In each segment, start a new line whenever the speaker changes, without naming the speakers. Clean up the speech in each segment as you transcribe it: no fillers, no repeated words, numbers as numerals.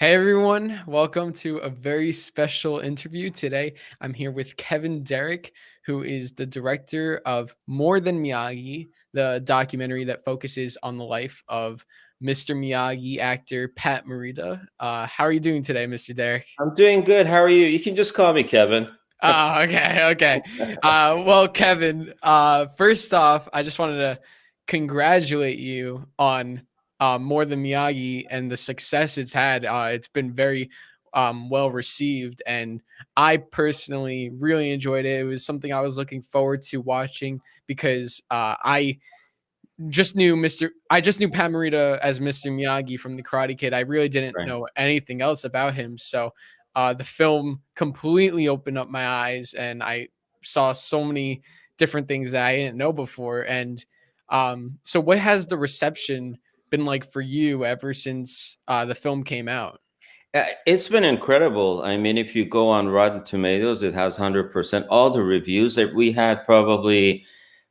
Hey everyone, welcome to a very special interview today. I'm here with Kevin Derrick, who is the director of More Than Miyagi, the documentary that focuses on the life of Mr. Miyagi actor Pat Morita. How are you doing today, Mr. Derrick?
I'm doing good. How are you? You can just call me Kevin.
Oh, okay. Well, Kevin, first off, I just wanted to congratulate you on More Than Miyagi and the success it's had. It's been very well received, and I personally really enjoyed it. It was something I was looking forward to watching because I just knew Pat Morita as Mr. Miyagi from The Karate Kid. I really didn't
Right.
know anything else about him. So the film completely opened up my eyes, and I saw so many different things that I didn't know before. And so, what has the reception been like for you ever since the film came out?
It's been incredible. I mean, if you go on Rotten Tomatoes, it has 100%. All the reviews that we had, probably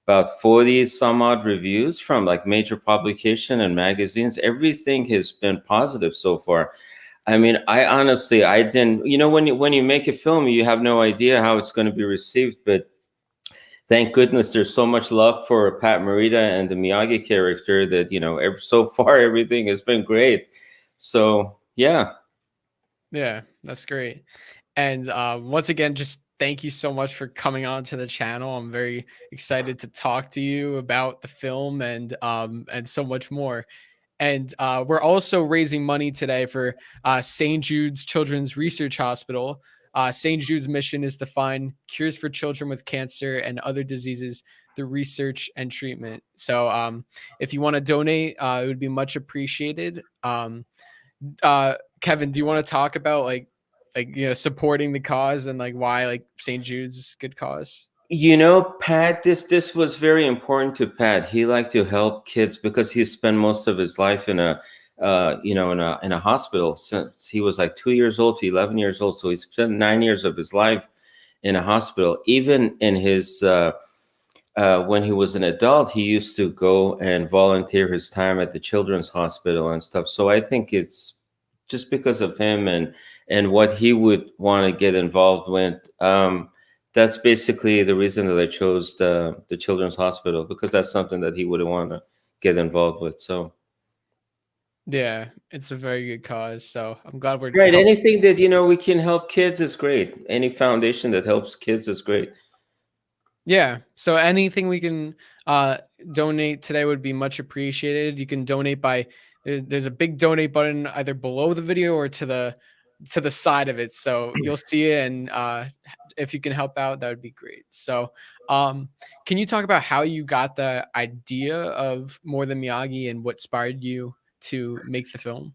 about 40 some odd reviews from like major publication and magazines. Everything has been positive so far. I mean, I didn't, when you make a film, you have no idea how it's going to be received, but thank goodness there's so much love for Pat Morita and the Miyagi character that, so far everything has been great. So, yeah.
Yeah, that's great. And once again, just thank you so much for coming on to the channel. I'm very excited to talk to you about the film and so much more. And we're also raising money today for St. Jude's Children's Research Hospital. St. Jude's mission is to find cures for children with cancer and other diseases through research and treatment. So if you want to donate, it would be much appreciated. Kevin, do you want to talk about supporting the cause and like why like St. Jude's is a good cause?
Pat, this was very important to Pat. He liked to help kids because he spent most of his life in a hospital since he was like 2 years old to 11 years old. So he spent 9 years of his life in a hospital. Even in his when he was an adult, he used to go and volunteer his time at the children's hospital and stuff. So I think it's just because of him and what he would want to get involved with. That's basically the reason that I chose the children's hospital, because that's something that he would want to get involved with. So
Yeah, it's a very good cause. So I'm glad we're
right,
helping.
anything that we can help kids is great. Any foundation that helps kids is great.
Yeah. So anything we can donate today would be much appreciated. You can donate by there's a big donate button either below the video or to the side of it. So you'll see it, and if you can help out, that would be great. So can you talk about how you got the idea of More Than Miyagi and what inspired you to make the film?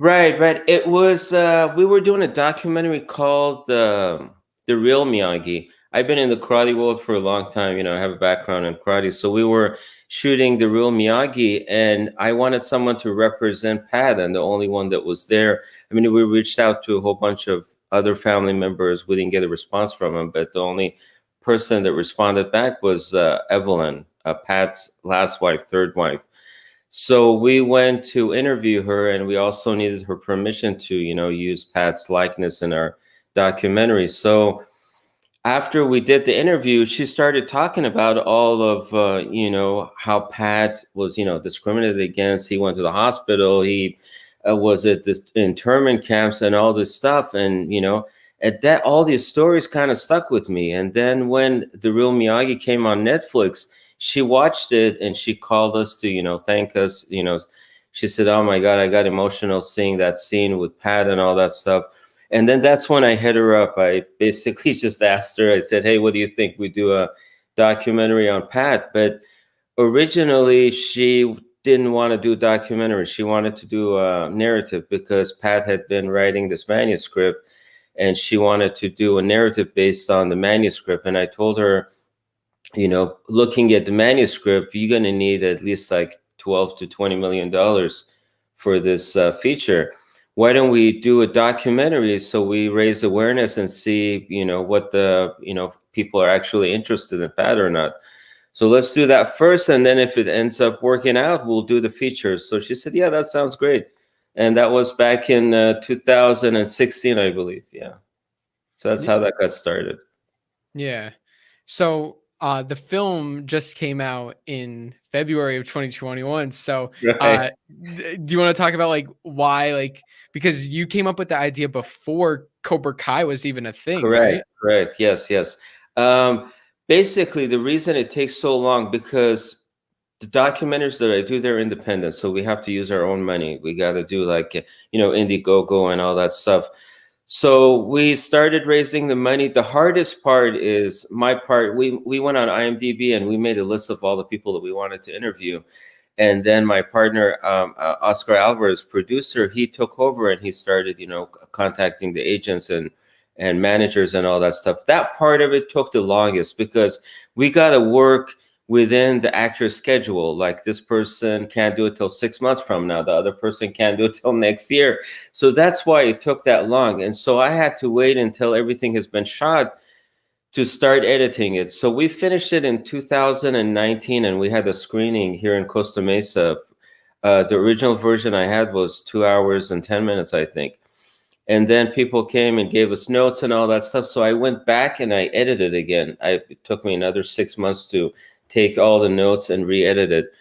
Right. It was we were doing a documentary called The Real Miyagi. I've been in the karate world for a long time. I have a background in karate, so we were shooting The Real Miyagi, and I wanted someone to represent Pat, and the only one that was there. I mean, we reached out to a whole bunch of other family members. We didn't get a response from them, but the only person that responded back was Evelyn, Pat's last wife, third wife. So we went to interview her, and we also needed her permission to, use Pat's likeness in our documentary. So after we did the interview, she started talking about all of, how Pat was, discriminated against. He went to the hospital. He was at this internment camps and all this stuff. And, at that, all these stories kind of stuck with me. And then when The Real Miyagi came on Netflix, she watched it and she called us to, thank us. She said, "Oh my God, I got emotional seeing that scene with Pat and all that stuff." And then that's when I hit her up. I basically just asked her, I said, "Hey, what do you think we do a documentary on Pat?" But originally she didn't want to do a documentary. She wanted to do a narrative because Pat had been writing this manuscript and she wanted to do a narrative based on the manuscript. And I told her, looking at the manuscript, you're going to need at least like 12 to 20 million dollars for this feature. Why don't we do a documentary so we raise awareness and see, what the, people are actually interested in Pat or not. So let's do that first, and then if it ends up working out, we'll do the features. So she said, "Yeah, that sounds great." And that was back in 2016, I believe. Yeah. So that's how that got started.
Yeah. So the film just came out in February of 2021. So
Right.
do you want to talk about like why, like, because you came up with the idea before Cobra Kai was even a thing,
Correct.
right?
Correct. Yes. Yes. Basically, the reason it takes so long because the documentaries that I do, they're independent, so we have to use our own money. We got to do like Indiegogo and all that stuff. So we started raising the money. The hardest part is my part. We went on IMDb and we made a list of all the people that we wanted to interview. And then my partner, Oscar Alvarez, producer, he took over and he started, contacting the agents and managers and all that stuff. That part of it took the longest because we got to work within the actor's schedule. Like this person can't do it till 6 months from now. The other person can't do it till next year. So that's why it took that long. And so I had to wait until everything has been shot to start editing it. So we finished it in 2019 and we had a screening here in Costa Mesa. The original version I had was 2 hours and 10 minutes, I think. And then people came and gave us notes and all that stuff. So I went back and I edited again. It took me another 6 months to take all the notes and re-edit it.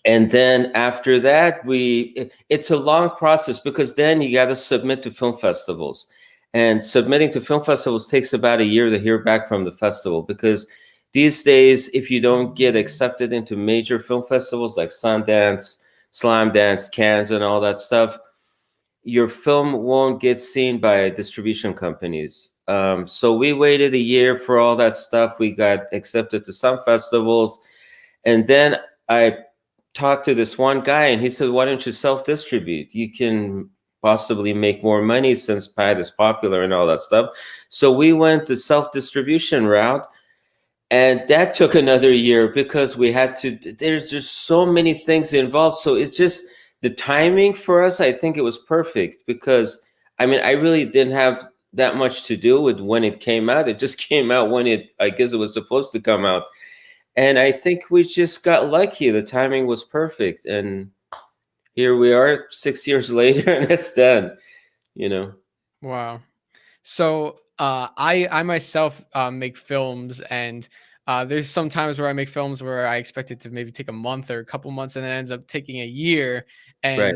And then after that, it's a long process because then you got to submit to film festivals. And submitting to film festivals takes about a year to hear back from the festival, because these days, if you don't get accepted into major film festivals like Sundance, Slamdance, Cannes, and all that stuff, your film won't get seen by distribution companies. So we waited a year for all that stuff. We got accepted to some festivals. And then I talked to this one guy and he said, why don't you self-distribute? You can possibly make more money since Pat is popular and all that stuff. So we went the self-distribution route. And that took another year because we had to, there's just so many things involved. So it's just the timing for us, I think it was perfect because, I mean, I really didn't have that much to do with when it came out. It just came out when I guess it was supposed to come out. And I think we just got lucky. The timing was perfect. And here we are 6 years later and it's done,
Wow. So I myself make films, and there's some times where I make films where I expect it to maybe take a month or a couple months, and it ends up taking a year.
Right.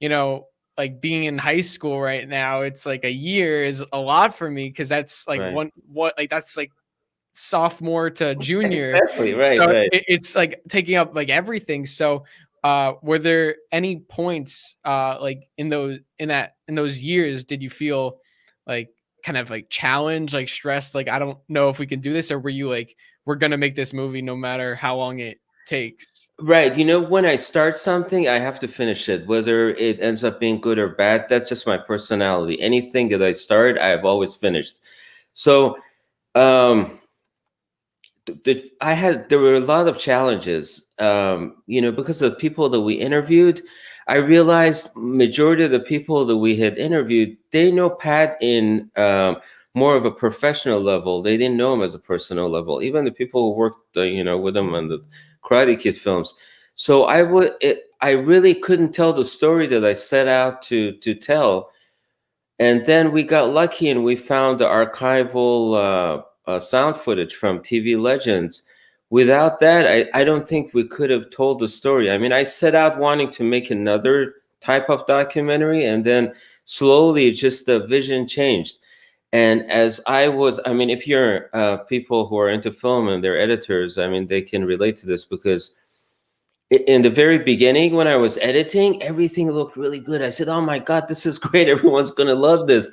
And like being in high school right now, it's like a year is a lot for me because that's like
Right.
that's like sophomore to junior.
Exactly. Right.
So
Right.
it's like taking up like everything. So were there any points like in those years did you feel like kind of like challenged, like stressed, like I don't know if we can do this, or were you like, we're gonna make this movie no matter how long it takes?
Right. When I start something, I have to finish it, whether it ends up being good or bad. That's just my personality. Anything that I start, I've always finished. So, there were a lot of challenges, because of the people that we interviewed. I realized majority of the people that we had interviewed, they know Pat in more of a professional level. They didn't know him as a personal level. Even the people who worked, with him on the Karate Kid films. So I really couldn't tell the story that I set out to tell. And then we got lucky and we found the archival sound footage from TV Legends. Without that, I don't think we could have told the story. I mean, I set out wanting to make another type of documentary, and then slowly just the vision changed. And if you're people who are into film and they're editors, I mean, they can relate to this because in the very beginning, when I was editing, everything looked really good. I said, oh my God, this is great. Everyone's going to love this.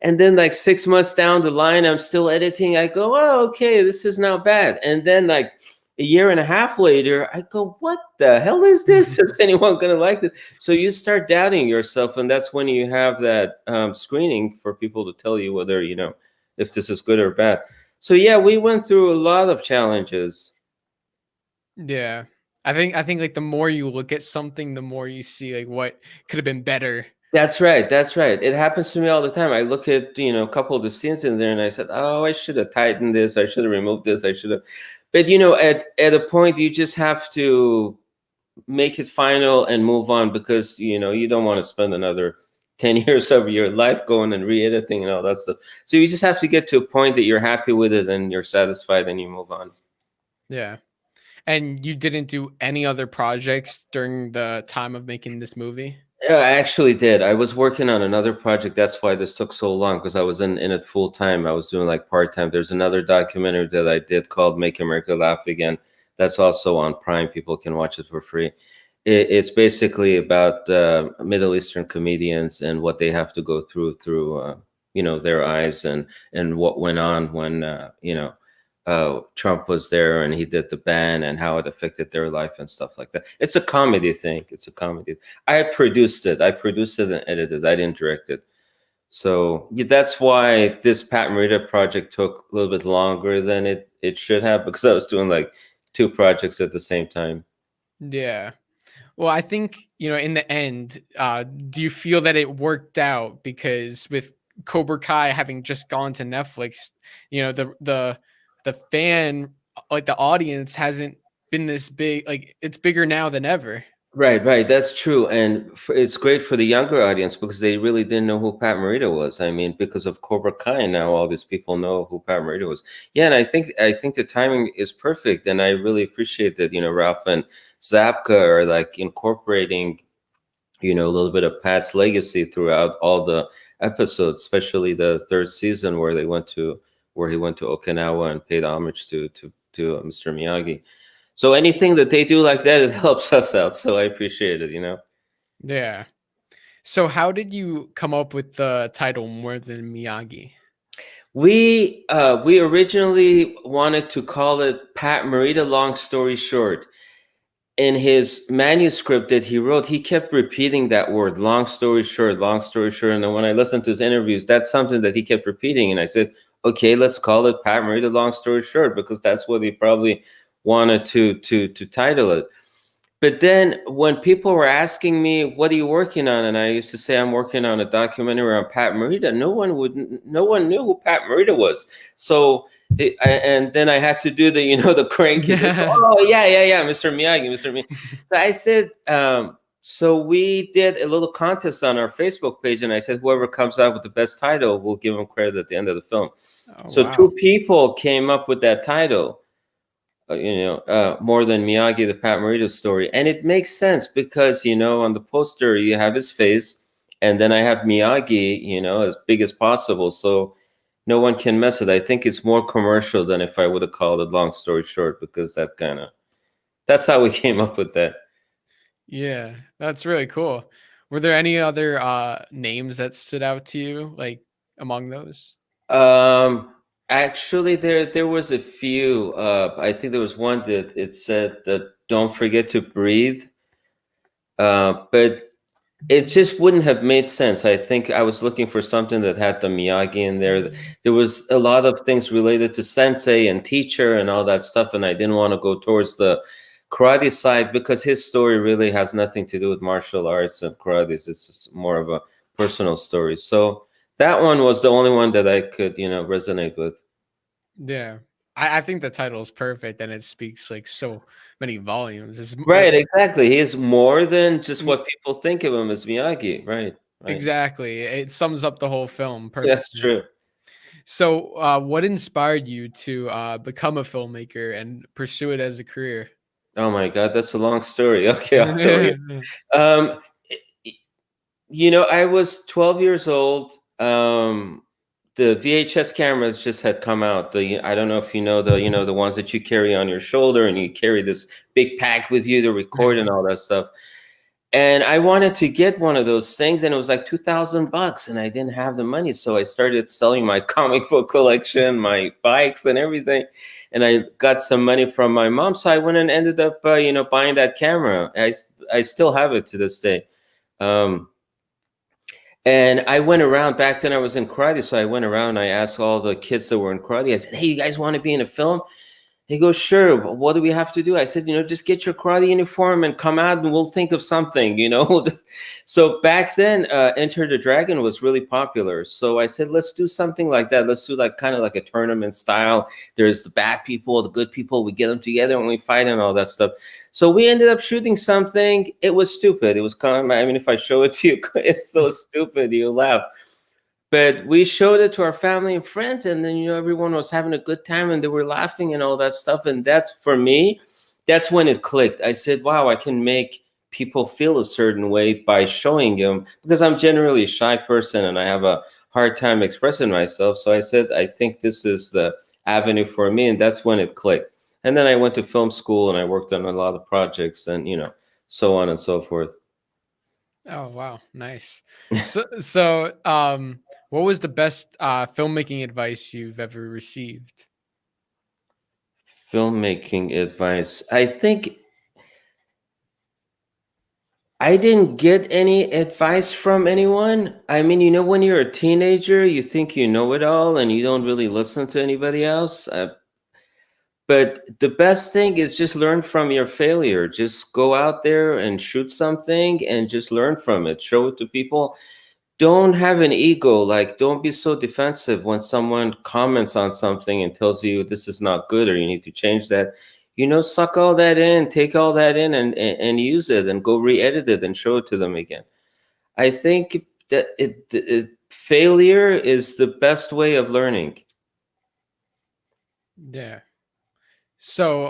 And then like 6 months down the line, I'm still editing. I go, oh, okay, this is not bad. And then like a year and a half later, I go, what the hell is this? Is anyone going to like this? So you start doubting yourself. And that's when you have that screening for people to tell you whether, if this is good or bad. So yeah, we went through a lot of challenges.
Yeah. I think like the more you look at something, the more you see like what could have been better.
That's right. That's right. It happens to me all the time. I look at, a couple of the scenes in there and I said, oh, I should have tightened this. I should have removed this. I should have. But, at a point, you just have to make it final and move on, because you know you don't want to spend another 10 years of your life going and re-editing and all that stuff. So you just have to get to a point that you're happy with it and you're satisfied and you move on.
Yeah. And you didn't do any other projects during the time of making this movie?
Yeah, I actually did. I was working on another project. That's why this took so long, because I was in it full time. I was doing like part time. There's another documentary that I did called Make America Laugh Again. That's also on Prime. People can watch it for free. It's basically about Middle Eastern comedians and what they have to go through you know, their eyes, and what went on when you know, Trump was there and he did the ban and how it affected their life and stuff like that. It's a comedy thing. It's a comedy. I produced it. I produced it and edited it. I didn't direct it. So yeah, that's why this Pat Morita project took a little bit longer than it should have, because I was doing like 2 projects at the same time.
Yeah. Well, I think, you know, in the end, do you feel that it worked out? Because with Cobra Kai having just gone to Netflix, you know, the fan, like the audience hasn't been this big, like it's bigger now than ever.
Right, right. That's true. And it's great for the younger audience because they really didn't know who Pat Morita was. I mean, because of Cobra Kai, now all these people know who Pat Morita was. Yeah, and I think the timing is perfect, and I really appreciate that. You know, Ralph and Zapka are like incorporating, you know, a little bit of Pat's legacy throughout all the episodes, especially the 3rd season where he went to Okinawa and paid homage to Mr. Miyagi. So anything that they do like that, it helps us out. So I appreciate it, you know.
Yeah. So how did you come up with the title More Than Miyagi?
We originally wanted to call it Pat Morita Long Story Short. In his manuscript that he wrote, he kept repeating that word, long story short, long story short. And then when I listened to his interviews, that's something that he kept repeating. And I said, okay, let's call it Pat Morita Long Story Short, because that's what he probably wanted to title it. But then when people were asking me, what are you working on? And I used to say, I'm working on a documentary on Pat Morita. No one knew who Pat Morita was. So, and then I had to do the, you know, the cranky, oh yeah, Mr. Miyagi, Mr. Miyagi. So I said, so we did a little contest on our Facebook page, and I said, whoever comes out with the best title, we'll give them credit at the end of the film.
Oh,
So
wow.
2 people came up with that title. You know, More Than Miyagi, the Pat Morita story. And it makes sense because, you know, on the poster, you have his face, and then I have Miyagi, you know, as big as possible. So no one can mess it. I think it's more commercial than if I would have called it Long Story Short, because that's how we came up with that.
Yeah, that's really cool. Were there any other names that stood out to you, like among those?
Actually, there was a few. I think there was one that it said that don't forget to breathe. But it just wouldn't have made sense. I think I was looking for something that had the Miyagi in there. There was a lot of things related to sensei and teacher and all that stuff, and I didn't want to go towards the karate side because his story really has nothing to do with martial arts and karate. It's just more of a personal story. So that one was the only one that I could, you know, resonate with.
Yeah. I think the title is perfect and it speaks like so many volumes. It's
Right,
like
exactly. He's more than just what people think of him as Miyagi. Right, right.
exactly. It sums up the whole film
That's
perfectly.
true.
So, what inspired you to become a filmmaker and pursue it as a career?
Oh my God, that's a long story. Okay, I'll tell you. Um, you know, I was 12 years old. The VHS cameras just had come out. I don't know if you know the ones that you carry on your shoulder and you carry this big pack with you to record and all that stuff. And I wanted to get one of those things, and it was like $2,000, and I didn't have the money, so I started selling my comic book collection, my bikes, and everything. And I got some money from my mom, so I went and ended up, you know, buying that camera. I still have it to this day. And I went around, back then I was in karate, so I went around and I asked all the kids that were in karate, I said, hey, you guys want to be in a film? He goes, sure. What do we have to do? I said, just get your karate uniform and come out and we'll think of something, So back then, Enter the Dragon was really popular. So I said, let's do something like that. Let's do like kind of like a tournament style. There's the bad people, the good people. We get them together and we fight and all that stuff. So we ended up shooting something. It was stupid. It was kind of, I mean, if I show it to you, it's so stupid. You laugh. But we showed it to our family and friends, and then everyone was having a good time and they were laughing and all that stuff. And that's, for me, that's when it clicked. I said, wow, I can make people feel a certain way by showing them, because I'm generally a shy person and I have a hard time expressing myself. So I said, I think this is the avenue for me, and that's when it clicked. And then I went to film school and I worked on a lot of projects and so on and so forth.
Oh, wow. Nice. So, what was the best filmmaking advice you've ever received?
Filmmaking advice. I think I didn't get any advice from anyone. I mean, when you're a teenager, you think you know it all and you don't really listen to anybody else. But the best thing is just learn from your failure. Just go out there and shoot something and just learn from it. Show it to people. Don't have an ego. Like, don't be so defensive when someone comments on something and tells you this is not good or you need to change that. Suck all that in, take all that in and use it and go re-edit it and show it to them again. I think that failure is the best way of learning.
Yeah. So,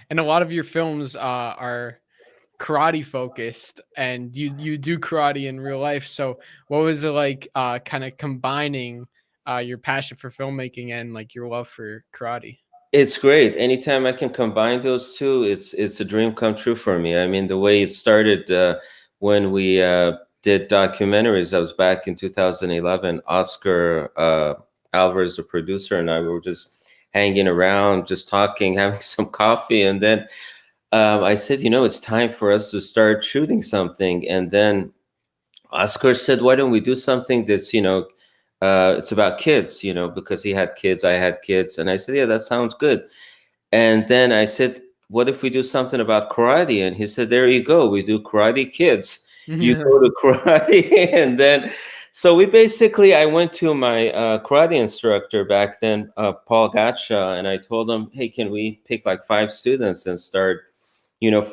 and a lot of your films are karate focused, and you do karate in real life. So, what was it like, kind of combining your passion for filmmaking and like your love for karate?
It's great. Anytime I can combine those two, it's a dream come true for me. I mean, the way it started when we did documentaries, that was back in 2011. Oscar Alvarez, the producer, and I were just hanging around, just talking, having some coffee, and then I said, it's time for us to start shooting something. And then Oscar said, why don't we do something that's, it's about kids, because he had kids, I had kids. And I said, yeah, that sounds good. And then I said, what if we do something about karate? And he said, there you go. We do karate kids. You go to karate. And then, so I went to my karate instructor back then, Paul Gatsha, and I told him, hey, can we pick like 5 students and start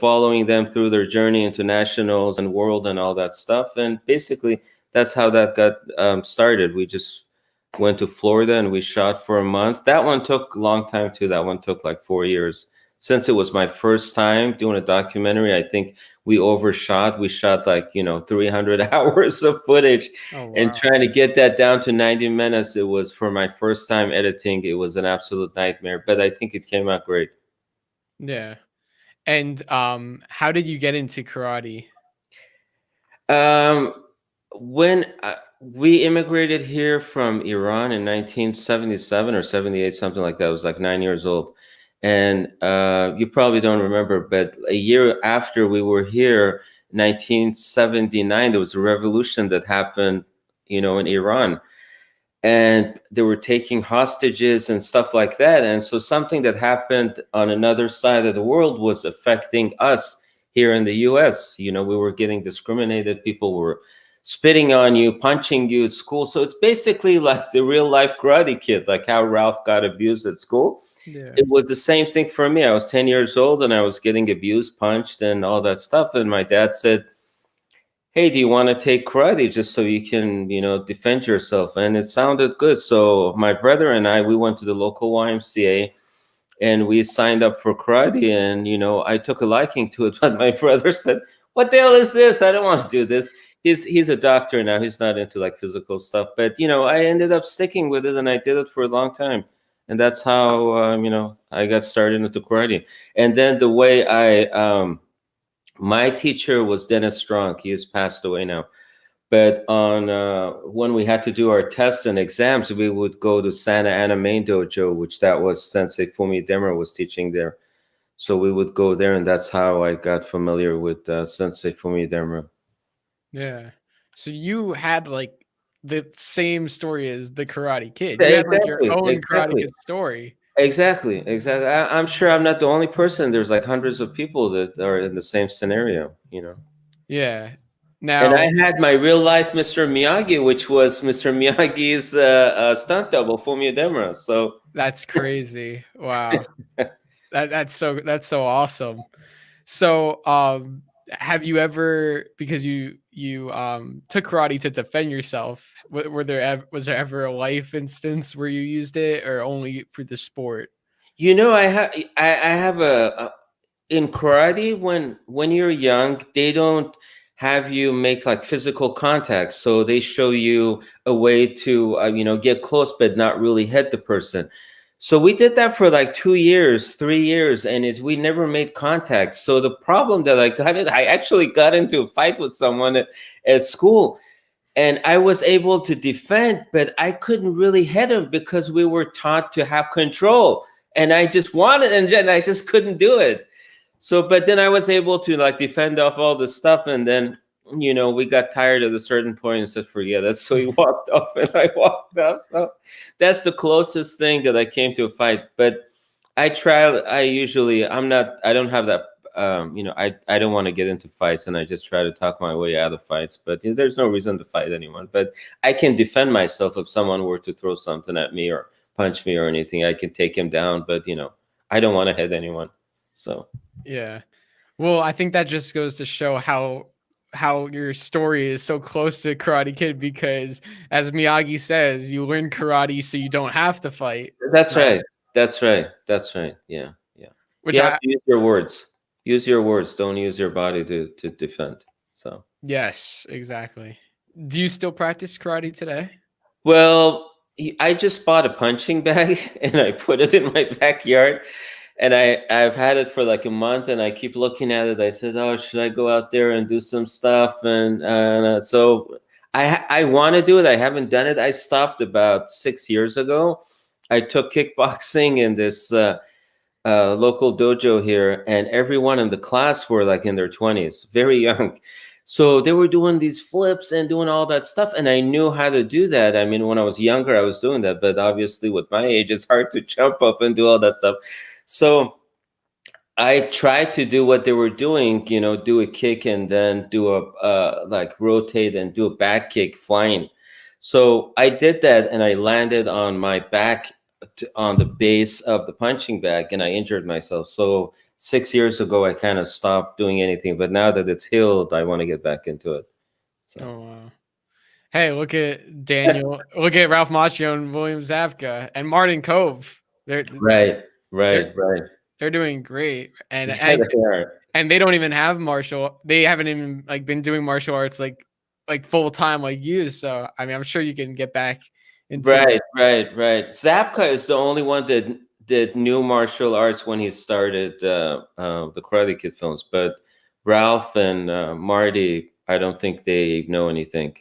following them through their journey into nationals and world and all that stuff. And basically, that's how that got started. We just went to Florida and we shot for a month. That one took a long time too. That one took like 4 years. Since it was my first time doing a documentary, I think we overshot. We shot like, 300 hours of footage.
Oh, wow.
And trying to get that down to 90 minutes, it was, for my first time editing, it was an absolute nightmare. But I think it came out great.
Yeah. And how did you get into karate?
When we immigrated here from Iran in 1977 or 78, something like that. I was like 9 years old. And you probably don't remember, but a year after we were here, 1979, there was a revolution that happened, in Iran. And they were taking hostages and stuff like that. And so something that happened on another side of the world was affecting us here in the US. We were getting discriminated. People were spitting on you, punching you at school. So it's basically like the real life Karate Kid, like how Ralph got abused at school.
Yeah.
It was the same thing for me. I was 10 years old and I was getting abused, punched, and all that stuff. And my dad said, hey, do you want to take karate just so you can, defend yourself? And it sounded good. So my brother and I, we went to the local YMCA and we signed up for karate. And, I took a liking to it. But my brother said, what the hell is this? I don't want to do this. He's a doctor now. He's not into like physical stuff. But, I ended up sticking with it and I did it for a long time. And that's how, I got started into karate. And then the way my teacher was Dennis Strong. He has passed away now. But on when we had to do our tests and exams, we would go to Santa Ana Main Dojo, which that was Sensei Fumi Demura was teaching there. So we would go there, and that's how I got familiar with Sensei Fumi Demura.
Yeah. So you had like the same story as the Karate Kid. You had like your own Karate Kid story.
Exactly, exactly. I'm sure I'm not the only person. There's like hundreds of people that are in the same scenario, you know.
Yeah.
And I
Now
had my real life Mr. Miyagi, which was Mr. Miyagi's stunt double, Fumio Demura. So
that's crazy. Wow. That's so awesome. So, have you ever, because you took karate to defend yourself, was there ever a life instance where you used it, or only for the sport?
you know, I have a in karate, when you're young, they don't have you make like physical contact, so they show you a way to get close but not really hit the person. So we did that for like 2 years, 3 years, and we never made contact. So the problem that I actually got into a fight with someone at school, and I was able to defend, but I couldn't really hit him because we were taught to have control, and I just wanted, and then I just couldn't do it. So, but then I was able to like defend off all the stuff, and then we got tired at a certain point and said, "Forget it." So he walked off, and I walked off. So that's the closest thing that I came to a fight. But I try. I'm not. I don't have that. I don't want to get into fights, and I just try to talk my way out of fights. But there's no reason to fight anyone. But I can defend myself if someone were to throw something at me or punch me or anything. I can take him down. But I don't want to hit anyone. So.
Yeah. Well, I think that just goes to show how your story is so close to Karate Kid, because as Miyagi says, you learn karate so you don't have to fight.
That's
So,
right. That's right. That's right. Yeah. Yeah.
which
You have
I
to use your words. Use your words. Don't use your body to defend. So.
yes, exactly. Do you still practice karate today?
Well, I just bought a punching bag and I put it in my backyard, and I've had it for like a month, and I keep looking at it. I said, "Oh, should I go out there and do some stuff?" And so I want to do it. I haven't done it. I stopped about 6 years ago. I took kickboxing in this local dojo here, and everyone in the class were like in their 20s, very young. So they were doing these flips and doing all that stuff, and I knew how to do that. I mean, when I was younger, I was doing that, but obviously with my age, it's hard to jump up and do all that stuff. So I tried to do what they were doing, do a kick and then do a like rotate and do a back kick flying. So I did that, and I landed on my back on the base of the punching bag, and I injured myself. So 6 years ago, I kind of stopped doing anything. But now that it's healed, I want to get back into it. So.
Oh wow. Hey, look at Daniel. Look at Ralph Macchio and William Zabka and Martin Cove. They're
Right,
they're
right, right.
they're doing great. And
Yeah, they are.
and they don't even have they haven't even like been doing martial arts like full time like you. So I mean, I'm sure you can get back into it.
Right, right, right. Zapka is the only one that did new martial arts when he started the Karate Kid films. But Ralph and Marty, I don't think they know anything.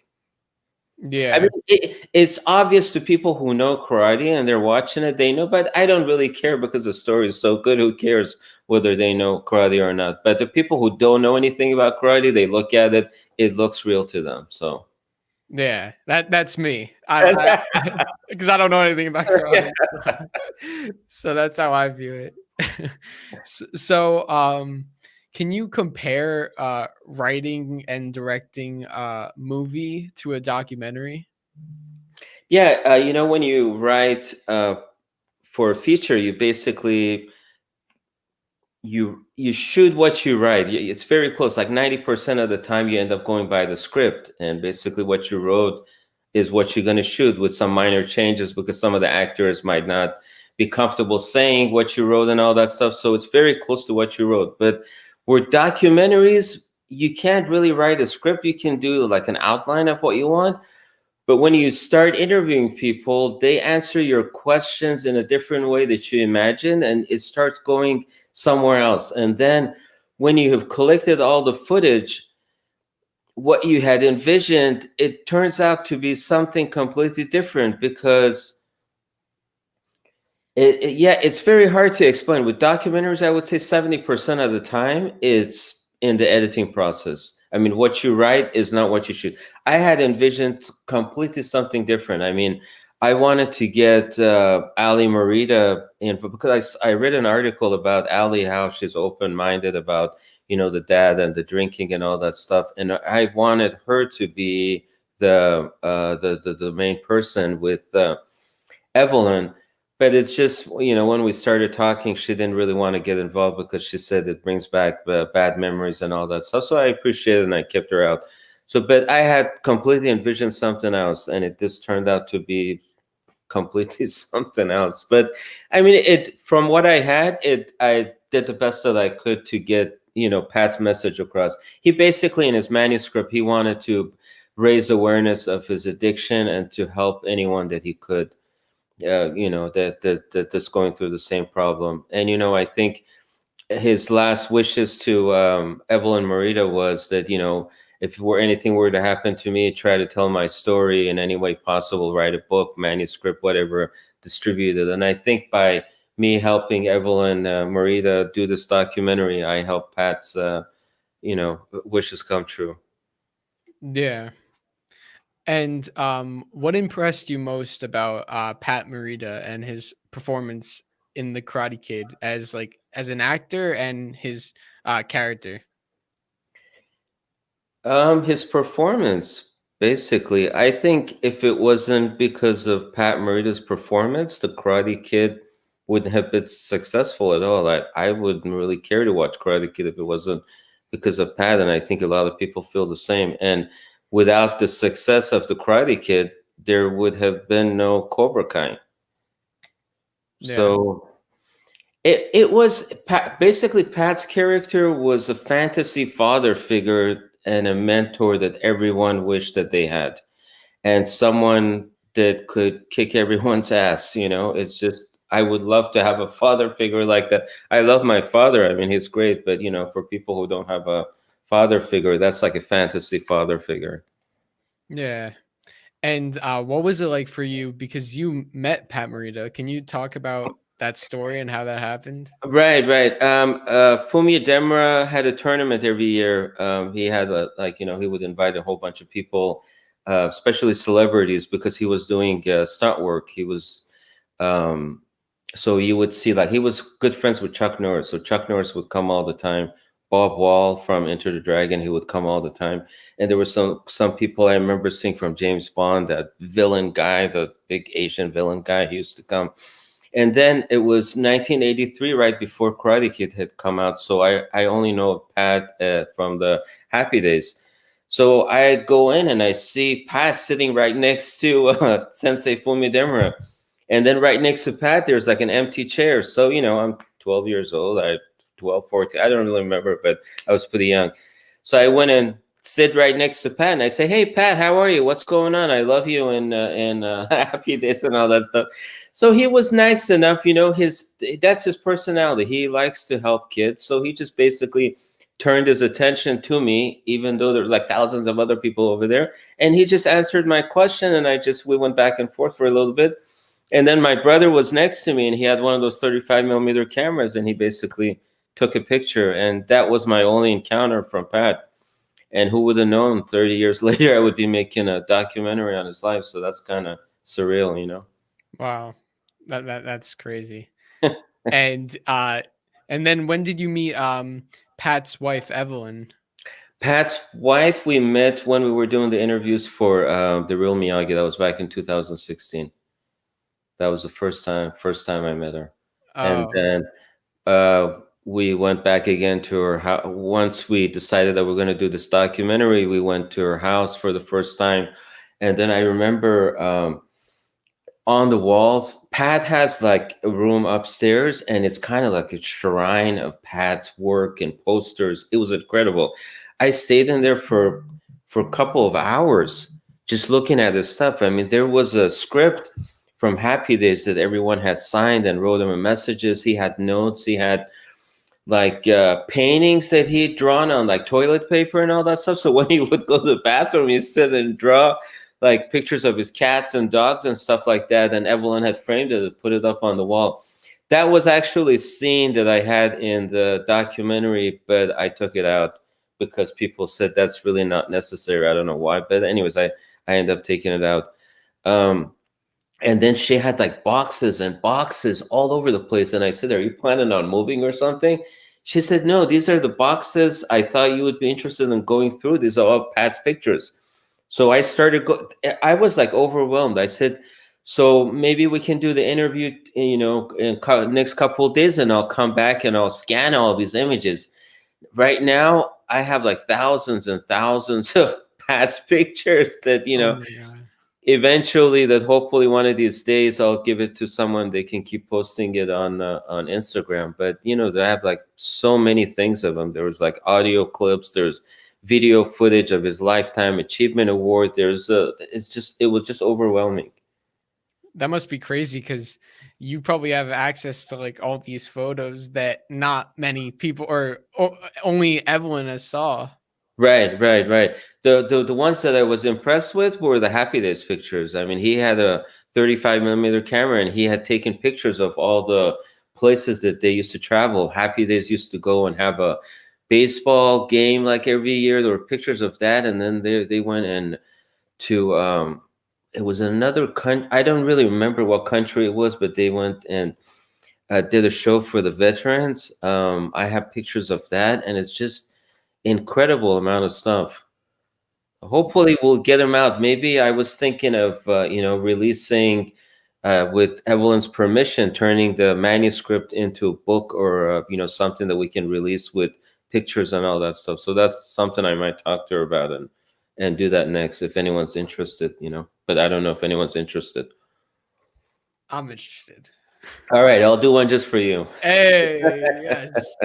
I
Yeah.
mean, it's obvious to people who know karate and they're watching it, they know, but I don't really care because the story is so good. Who cares whether they know karate or not? But the people who don't know anything about karate, they look at it, it looks real to them. So.
Yeah, that's me. I because I don't know anything about karate, so that's how I view it. So, can you compare writing and directing a movie to a documentary?
Yeah, when you write for a feature, you basically you shoot what you write. It's very close. Like 90% of the time, you end up going by the script, and basically what you wrote is what you're going to shoot with some minor changes because some of the actors might not be comfortable saying what you wrote and all that stuff. So it's very close to what you wrote. But with documentaries, you can't really write a script. You can do like an outline of what you want. But when you start interviewing people, they answer your questions in a different way that you imagine, and it starts going somewhere else. And then when you have collected all the footage, what you had envisioned, it turns out to be something completely different because it's very hard to explain. With documentaries, I would say 70% of the time it's in the editing process. I mean, what you write is not what you shoot. I had envisioned completely something different. I mean, I wanted to get Ali Morita in because I read an article about Ali, how she's open-minded about, the dad and the drinking and all that stuff, and I wanted her to be the main person with Evelyn. But it's just, when we started talking, she didn't really want to get involved because she said it brings back bad memories and all that stuff. So I appreciated it and I kept her out. So, but I had completely envisioned something else, and it just turned out to be completely something else. But I mean, from what I had, I did the best that I could to get, Pat's message across. He basically, in his manuscript, he wanted to raise awareness of his addiction and to help anyone that he could, that's going through the same problem. And I think his last wishes to Evelyn Morita was that, if anything were to happen to me, try to tell my story in any way possible, write a book, manuscript, whatever, distribute it. And I think by me helping Evelyn Morita do this documentary, I helped Pat's, wishes come true.
Yeah. And what impressed you most about Pat Morita and his performance in The Karate Kid as an actor and his character?
His performance, basically. I think if it wasn't because of Pat Morita's performance, The Karate Kid wouldn't have been successful at all. I wouldn't really care to watch Karate Kid if it wasn't because of Pat, and I think a lot of people feel the same. And without the success of The Karate Kid, there would have been no Cobra Kai.
Yeah.
So it was basically Pat's character was a fantasy father figure and a mentor that everyone wished that they had, and someone that could kick everyone's ass. It's just, I would love to have a father figure like that. I love my father. I mean, he's great, but for people who don't have a father figure, that's like a fantasy father figure.
Yeah. And what was it like for you? Because you met Pat Morita. Can you talk about that story and how that happened?
Right, right. Fumi Demra had a tournament every year. He had he would invite a whole bunch of people, especially celebrities, because he was doing stunt work. He was, so you would see, like, he was good friends with Chuck Norris. So Chuck Norris would come all the time. Bob Wall from Enter the Dragon, he would come all the time. And there were some people I remember seeing from James Bond, that villain guy, the big Asian villain guy, he used to come. And then it was 1983, right before Karate Kid had come out. So I only know Pat from the Happy Days. So I go in and I see Pat sitting right next to Sensei Fumi Demura. And then right next to Pat, there's like an empty chair. So, I'm 12 years old. 12, 14. I don't really remember, but I was pretty young. So I went and sit right next to Pat and I say, "Hey, Pat, how are you? What's going on? I love you and Happy Days and all that stuff." So he was nice enough, that's his personality. He likes to help kids. So he just basically turned his attention to me, even though there's like thousands of other people over there. And he just answered my question. And we went back and forth for a little bit. And then my brother was next to me and he had one of those 35 millimeter cameras and he basically took a picture. And that was my only encounter from Pat. And who would have known 30 years later I would be making a documentary on his life. So that's kind of surreal,
Wow. That's crazy. And then when did you meet Pat's wife, Evelyn?
Pat's wife, we met when we were doing the interviews for The Real Miyagi. That was back in 2016. That was the first time I met her.
Oh.
And then we went back again to her house. Once we decided that we're going to do this documentary, we went to her house for the first time. And then I remember on the walls, Pat has like a room upstairs and it's kind of like a shrine of Pat's work and posters. It was incredible. I stayed in there for a couple of hours just looking at his stuff. I mean, there was a script from Happy Days that everyone had signed and wrote him messages. He had notes. He had like paintings that he'd drawn on like toilet paper and all that stuff. So when he would go to the bathroom, he'd sit and draw like pictures of his cats and dogs and stuff like that. And Evelyn had framed it and put it up on the wall. That was actually a scene that I had in the documentary, but I took it out because people said that's really not necessary. I don't know why, but anyways, I ended up taking it out. And then she had like boxes and boxes all over the place. And I said, "Are you planning on moving or something?" She said, "No, these are the boxes. I thought you would be interested in going through. These are all Pat's pictures." So I started I was like overwhelmed. I said, "So maybe we can do the interview, in next couple of days, and I'll come back and I'll scan all these images." Right now, I have like thousands and thousands of Pat's pictures that,
Oh my god.
eventually, that hopefully one of these days I'll give it to someone. They can keep posting it on Instagram. But they have like so many things of him. There was like audio clips. There's video footage of his lifetime achievement award. It was just overwhelming.
That must be crazy because you probably have access to like all these photos that not many people or only Evelyn has saw.
Right, right, right. The ones that I was impressed with were the Happy Days pictures. I mean, he had a 35 millimeter camera, and he had taken pictures of all the places that they used to travel. Happy Days used to go and have a baseball game like every year. There were pictures of that, and then they went and to it was another country. I don't really remember what country it was, but they went and did a show for the veterans. I have pictures of that, and it's just incredible amount of stuff. Hopefully, we'll get them out. Maybe I was thinking of releasing, with Evelyn's permission, turning the manuscript into a book, or something that we can release with pictures and all that stuff. So that's something I might talk to her about, and do that next if anyone's interested. But I don't know if anyone's interested.
I'm interested.
All right, I'll do one just for you.
Hey, yes.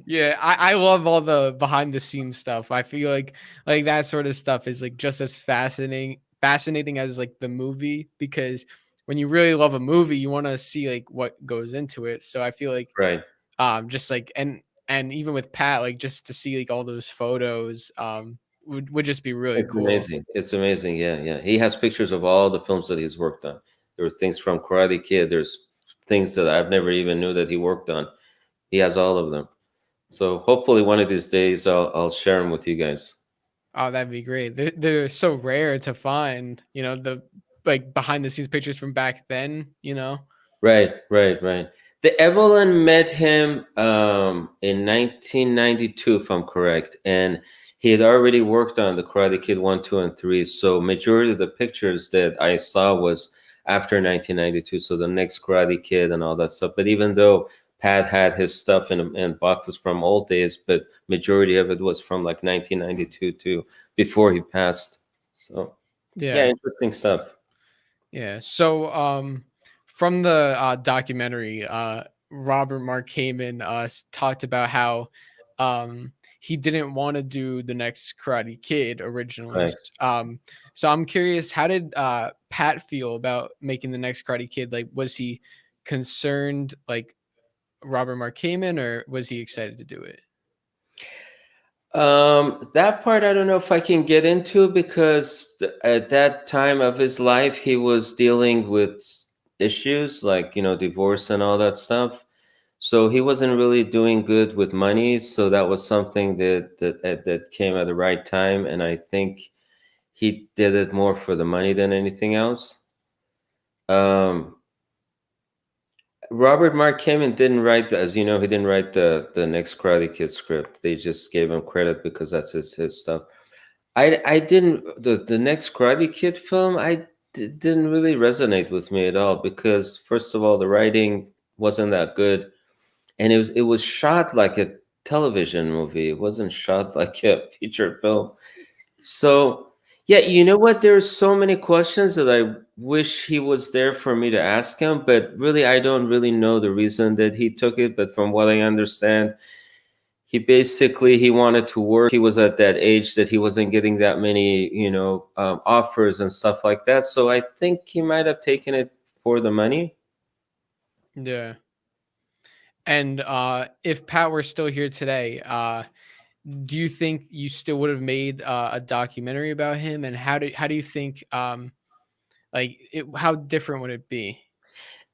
Yeah, I love all the behind the scenes stuff. I feel like that sort of stuff is like just as fascinating as like the movie, because when you really love a movie, you want to see like what goes into it. So I feel like
Right.
just like and even with Pat, like just to see like all those photos would just be really
It's
cool.
amazing. It's amazing. Yeah, yeah. He has pictures of all the films that he's worked on. There were things from Karate Kid. There's things that I've never even knew that he worked on. He has all of them. So hopefully one of these days I'll share them with you guys.
Oh, that'd be great. They're so rare to find, the like behind the scenes pictures from back then.
Right, right, right. The Evelyn met him in 1992, if I'm correct, and he had already worked on the Karate Kid 1, 2, and 3. So majority of the pictures that I saw was after 1992. So the next Karate Kid and all that stuff. But even though Pat had his stuff in boxes from old days, but majority of it was from like 1992 to before he passed. So yeah,
Yeah.
interesting stuff.
Yeah. So from the documentary, Robert Mark Kamen talked about how he didn't want to do the next Karate Kid originally.
Right.
So I'm curious, how did Pat feel about making the next Karate Kid? Like, was he concerned like Robert Mark Kamen, or was he excited to do it?
That part I don't know if I can get into, because at that time of his life he was dealing with issues like, divorce and all that stuff. So he wasn't really doing good with money. So that was something that came at the right time, and I think he did it more for the money than anything else. Um, Robert Mark Kamen didn't write, as you know, he didn't write the next Karate Kid script. They just gave him credit because that's his stuff. I didn't the next Karate Kid film. Didn't really resonate with me at all, because first of all, the writing wasn't that good, and it was shot like a television movie. It wasn't shot like a feature film. So yeah, you know what? There's so many questions that I wish he was there for me to ask him, but really I don't really know the reason that he took it. But from what I understand, he wanted to work. He was at that age that he wasn't getting that many offers and stuff like that. So I think he might have taken it for the money.
Yeah. And if Pat were still here today, do you think you still would have made a documentary about him? And how do you think how different would it be?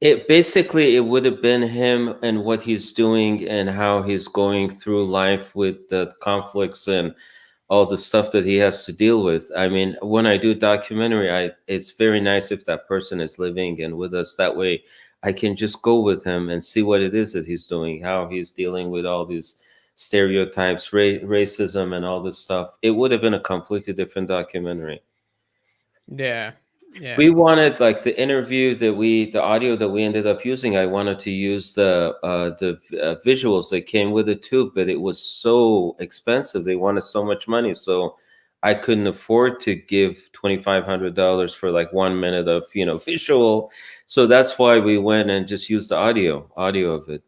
It would have been him and what he's doing and how he's going through life with the conflicts and all the stuff that he has to deal with. I mean, when I do documentary, it's very nice if that person is living and with us. That way I can just go with him and see what it is that he's doing, how he's dealing with all these stereotypes, racism, and all this stuff. It would have been a completely different documentary.
Yeah. Yeah.
We wanted like the audio that we ended up using. I wanted to use the visuals that came with it too, but it was so expensive. They wanted so much money, so I couldn't afford to give $2,500 for like 1 minute of visual. So that's why we went and just used the audio of it.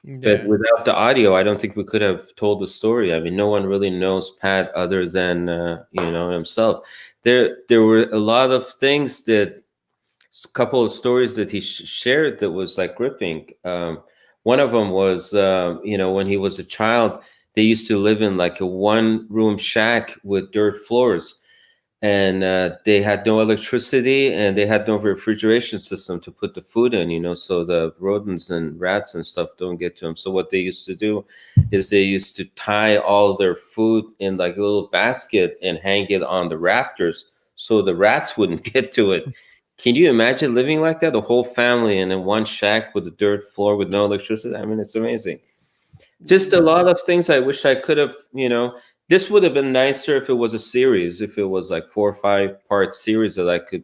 But
Yeah.
without the audio, I don't think we could have told the story. I mean, no one really knows Pat other than himself. There were a lot of things that couple of stories that he shared that was like gripping. One of them was when he was a child, they used to live in like a one-room shack with dirt floors, and they had no electricity and they had no refrigeration system to put the food in, so the rodents and rats and stuff don't get to them. So what they used to do is they used to tie all their food in like a little basket and hang it on the rafters so the rats wouldn't get to it. Can you imagine living like that, a whole family in one shack with a dirt floor with no electricity? I mean, it's amazing. Just a lot of things I wish I could have, this would have been nicer if it was a series, if it was like 4 or 5 part series that I could,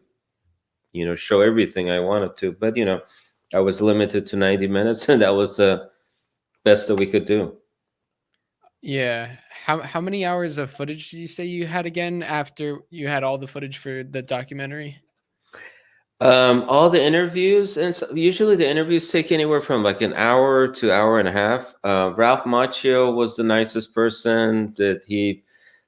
show everything I wanted to. But, I was limited to 90 minutes and that was the best that we could do.
Yeah. How many hours of footage did you say you had again after you had all the footage for the documentary?
All the interviews, and usually the interviews take anywhere from like an hour to hour and a half. Ralph Macchio was the nicest person that he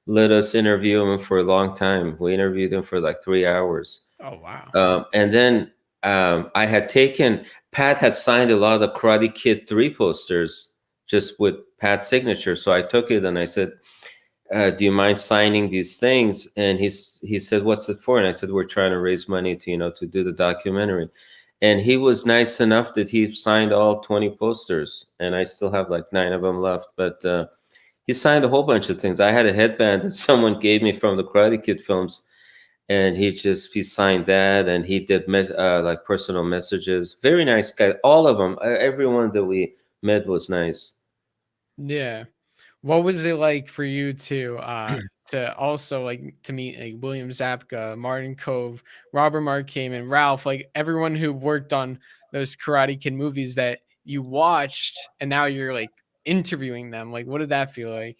let us interview him for a long time. We interviewed him for like 3 hours.
Oh wow.
And then I had taken, Pat had signed a lot of the Karate Kid 3 posters just with Pat's signature. So I took it and I said, do you mind signing these things? And he said, what's it for? And I said, we're trying to raise money to do the documentary. And he was nice enough that he signed all 20 posters, and I still have like 9 of them left. But he signed a whole bunch of things. I had a headband that someone gave me from the Karate Kid films, and he signed that, and he did like personal messages. Very nice guy. All of them, everyone that we met was nice.
Yeah. What was it like for you to also like to meet like William Zabka, Martin Cove, Robert Mark and Ralph, like everyone who worked on those Karate Kid movies that you watched and now you're like interviewing them? Like what did that feel like?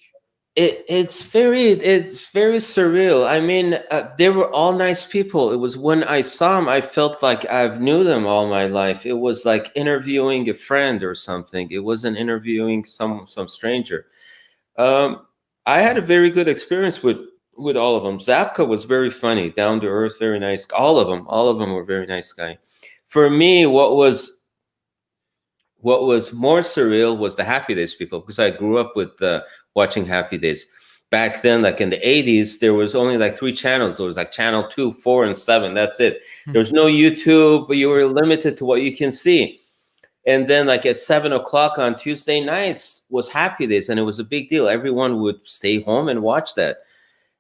It's very surreal. I mean, they were all nice people. It was when I saw them, I felt like I've knew them all my life. It was like interviewing a friend or something. It wasn't interviewing some stranger. Um, I had a very good experience with all of them. Zapka was very funny, down to earth, very nice. All of them were very nice guy. For me, what was more surreal was the Happy Days people, because I grew up with watching Happy Days. Back then, like in the 80s, there was only like 3 channels. There was like channel 2, 4, and 7. That's it. There was no YouTube, but you were limited to what you can see. And then like at 7 o'clock on Tuesday nights was Happy Days, and it was a big deal. Everyone would stay home and watch that.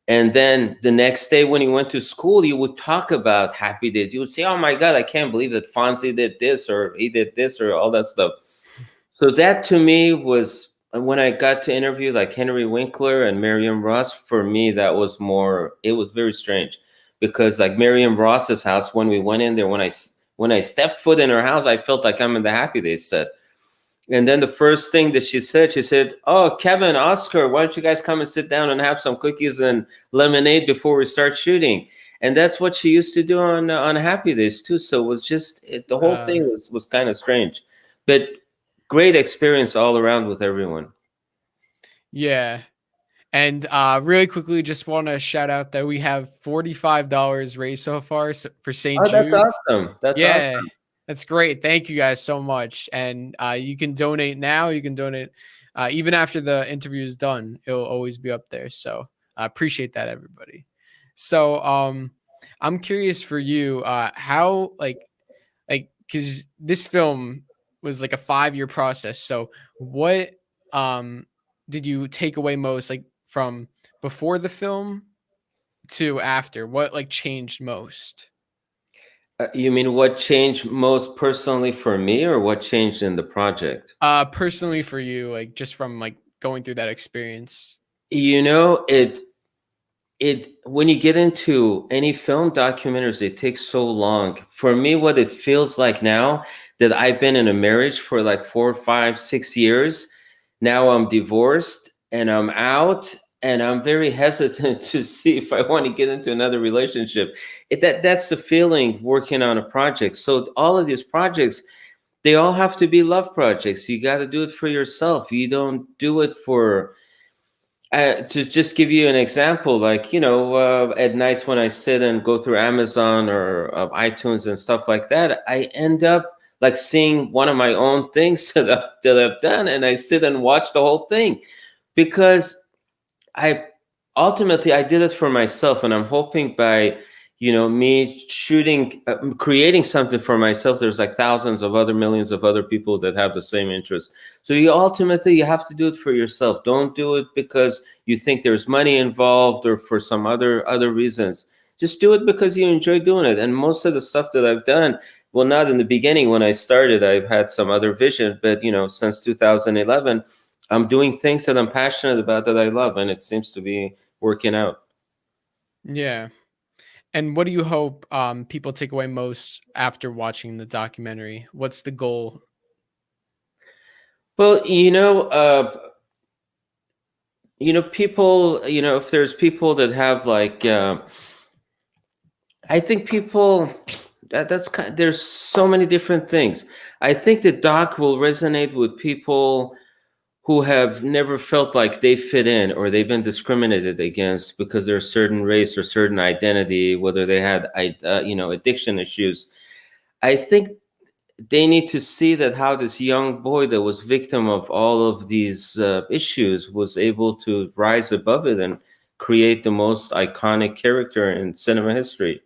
And then the next day when you went to school, you would talk about Happy Days. You would say, oh my God, I can't believe that Fonzie did this or he did this or all that stuff. So that to me was, when I got to interview like Henry Winkler and Miriam Ross, for me, that was more, it was very strange, because like Miriam Ross's house, when we went in there, when I stepped foot in her house, I felt like I'm in the Happy Days set. And then the first thing that she said, oh, Kevin, Oscar, why don't you guys come and sit down and have some cookies and lemonade before we start shooting? And that's what she used to do on Happy Days too. So it was just, the whole thing was kind of strange, but great experience all around with everyone.
Yeah. And really quickly, just want to shout out that we have $45 raised so far for St.
Oh, that's
Jude's.
awesome. That's
Yeah,
awesome.
that's great. Thank you guys so much. And you can donate now. You can donate even after the interview is done. It'll always be up there. So I appreciate that, everybody. So I'm curious for you, how like because this film was like a 5-year process. So what did you take away most like from before the film to after? What like changed most?
You mean what changed most personally for me, or what changed in the project?
Personally for you, like just from like going through that experience.
You know, it when you get into any film documentaries, it takes so long. For me, what it feels like now that I've been in a marriage for like 4, 5, 6 years. Now I'm divorced and I'm out, and I'm very hesitant to see if I want to get into another relationship. That's the feeling working on a project. So all of these projects, they all have to be love projects. You got to do it for yourself. You don't do it for to just give you an example, like, at nights when I sit and go through Amazon or iTunes and stuff like that, I end up like seeing one of my own things that I've done, and I sit and watch the whole thing because I ultimately I did it for myself, and I'm hoping by me shooting, creating something for myself, there's like thousands of other millions of other people that have the same interest. So you have to do it for yourself. Don't do it because you think there's money involved or for some other reasons. Just do it because you enjoy doing it. And most of the stuff that I've done, well, not in the beginning when I started, I've had some other vision, but since 2011, I'm doing things that I'm passionate about, that I love, and it seems to be working out.
Yeah. And what do you hope people take away most after watching the documentary? What's the goal?
Well, people, if there's people that have like, I think people, that's kind, there's so many different things. I think the doc will resonate with people who have never felt like they fit in, or they've been discriminated against because they're a certain race or certain identity, whether they had, addiction issues. I think they need to see that how this young boy that was victim of all of these issues was able to rise above it and create the most iconic character in cinema history.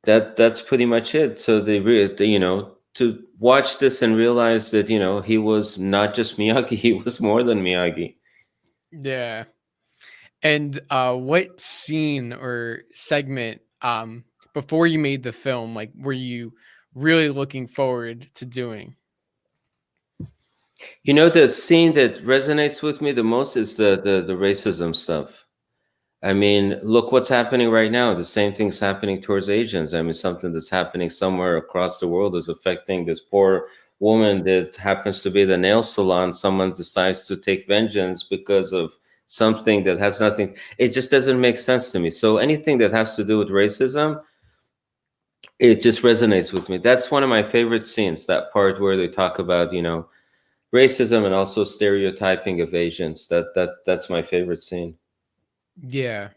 That's pretty much it. So to watch this and realize that he was not just Miyagi, he was more than Miyagi.
Yeah. And what scene or segment before you made the film, like, were you really looking forward to doing?
The scene that resonates with me the most is the racism stuff. I mean, look what's happening right now. The same thing's happening towards Asians. I mean, something that's happening somewhere across the world is affecting this poor woman that happens to be the nail salon. Someone decides to take vengeance because of something that has nothing. It just doesn't make sense to me. So anything that has to do with racism, it just resonates with me. That's one of my favorite scenes, that part where they talk about, racism and also stereotyping of Asians. That's my favorite scene.
Yeah.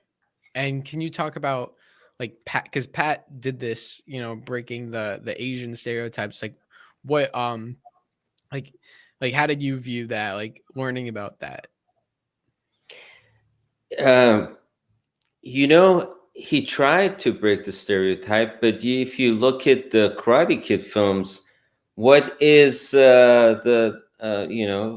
And can you talk about like Pat, because Pat did this, breaking the Asian stereotypes. Like what like how did you view that? Like learning about that?
Um, he tried to break the stereotype, but if you look at the Karate Kid films, what is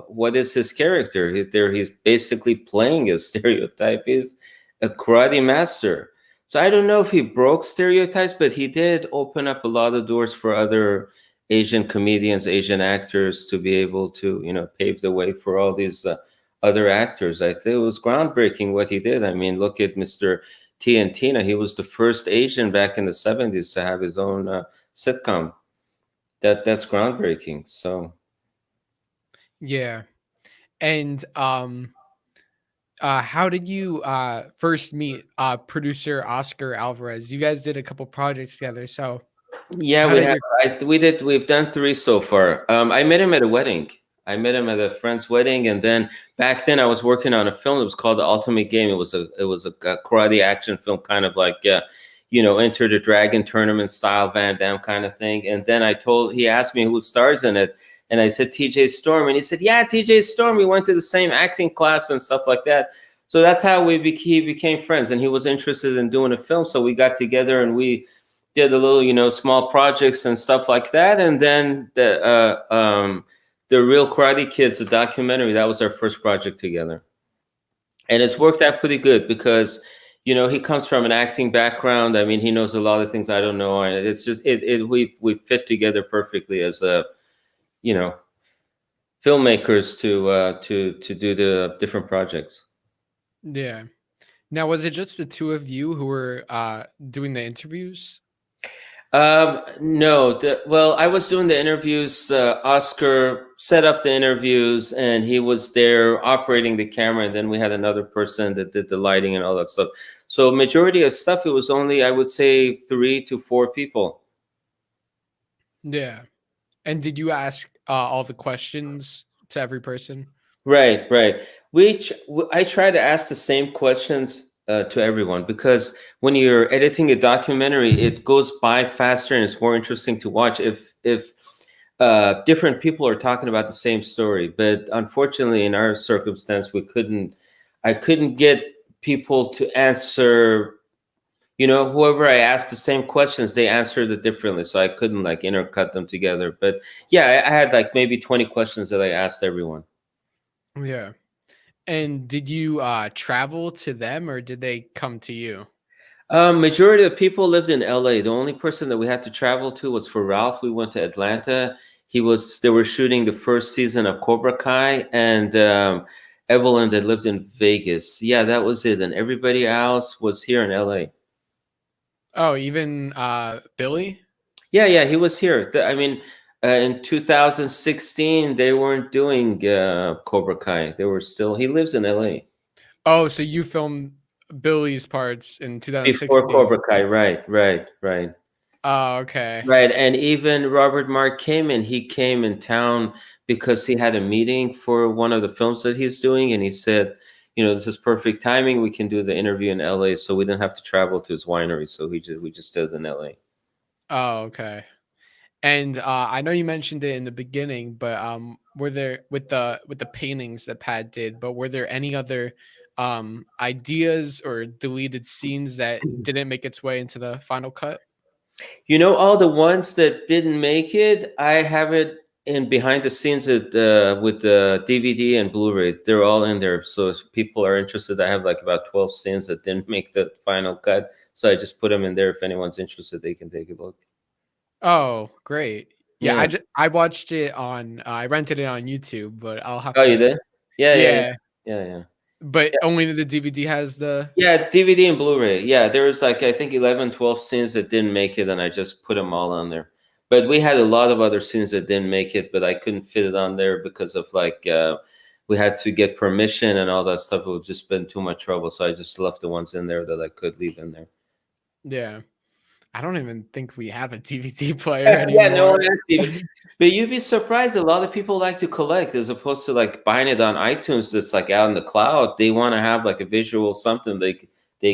what is his character? He's basically playing a stereotype. He's a karate master. So I don't know if he broke stereotypes, but he did open up a lot of doors for other Asian comedians, Asian actors to be able to, pave the way for all these other actors. I think it was groundbreaking what he did. I mean, look at Mr. T and Tina. He was the first Asian back in the 70s to have his own sitcom. That's groundbreaking. So
Yeah. And how did you first meet producer Oscar Alvarez? You guys did a couple projects together. So
yeah,
how
we
did
have.
your
We've done 3 so far. I met him at a wedding. I met him at a friend's wedding, and then back then I was working on a film that was called The Ultimate Game. It was a karate action film, kind of like Enter the Dragon tournament style Van Damme kind of thing. And then he asked me who stars in it, and I said TJ Storm, and he said, yeah, TJ Storm. We went to the same acting class and stuff like that. So that's how he became friends, and he was interested in doing a film. So we got together and we did a little, small projects and stuff like that. And then the Real Karate Kids, the documentary, that was our first project together. And it's worked out pretty good because, you know, he comes from an acting background. I mean, he knows a lot of things I don't know, and it's just we fit together perfectly as a, you know, filmmakers to do the different projects.
Yeah. Now, was it just the two of you who were doing the interviews?
No, well, I was doing the interviews. Oscar set up the interviews, and he was there operating the camera. And then we had another person that did the lighting and all that stuff. So majority of stuff, it was only, I would say, 3 to 4 people.
Yeah. And did you ask all the questions to every person?
Right, right. I try to ask the same questions to everyone, because when you're editing a documentary, it goes by faster and it's more interesting to watch if different people are talking about the same story. But unfortunately, in our circumstance, I couldn't get people to answer. You know, whoever I asked the same questions, they answered it differently, so I couldn't like intercut them together. But yeah, I had like maybe 20 questions that I asked everyone.
Yeah. And did you travel to them or did they come to you?
Majority of people lived in LA. The only person that we had to travel to was for Ralph. We went to Atlanta. They were shooting the first season of Cobra Kai, and Evelyn that lived in Vegas. Yeah, that was it. And everybody else was here in LA.
Oh, even Billy?
Yeah, yeah, he was here. I mean, in 2016, they weren't doing Cobra Kai. They were still. He lives in LA.
Oh, so you filmed Billy's parts in
Before
2016.
Cobra Kai, right, right, right.
Oh, okay.
Right, and even Robert Mark came in. He came in town because he had a meeting for one of the films that he's doing, and he said, "You know, this is perfect timing. We can do the interview in LA, so we didn't have to travel to his winery. So we just did it in LA."
Oh, okay. And I know you mentioned it in the beginning, but were there with the paintings that Pat did, but were there any other ideas or deleted scenes that didn't make its way into the final cut?
You know, all the ones that didn't make it, I have it in behind the scenes with the DVD and Blu-ray. They're all in there. So if people are interested, I have like about 12 scenes that didn't make the final cut. So I just put them in there. If anyone's interested, they can take a look.
Oh, great. Yeah,
Yeah.
I watched it on I rented it on YouTube, but I'll have
Oh, you
to.
did? Yeah, yeah, yeah,
Yeah,
yeah, yeah.
but only the DVD has the.
Yeah, DVD and Blu-ray. Yeah, there was like I think 11, 12 scenes that didn't make it, and I just put them all on there. But we had a lot of other scenes that didn't make it, but I couldn't fit it on there because of like we had to get permission and all that stuff. It would just been too much trouble, so I just left the ones in there that I could leave in there.
Yeah. I don't even think we have a DVD player
Yeah, no
anymore.
one asked you. But you'd be surprised. A lot of people like to collect as opposed to like buying it on iTunes that's like out in the cloud. They want to have like a visual something they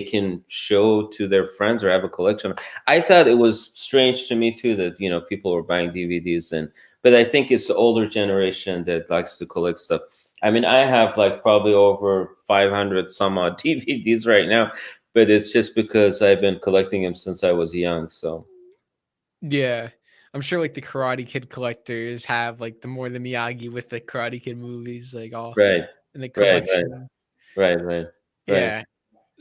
can show to their friends or have a collection. I thought it was strange to me too that, you know, people were buying DVDs, but I think it's the older generation that likes to collect stuff. I mean, I have like probably over 500 some odd DVDs right now, but it's just because I've been collecting them since I was young. So
Yeah. I'm sure like the Karate Kid collectors have like the more the Miyagi with the Karate Kid movies, like all
right,
in the
right, right,
collection.
right, right, right.
Yeah.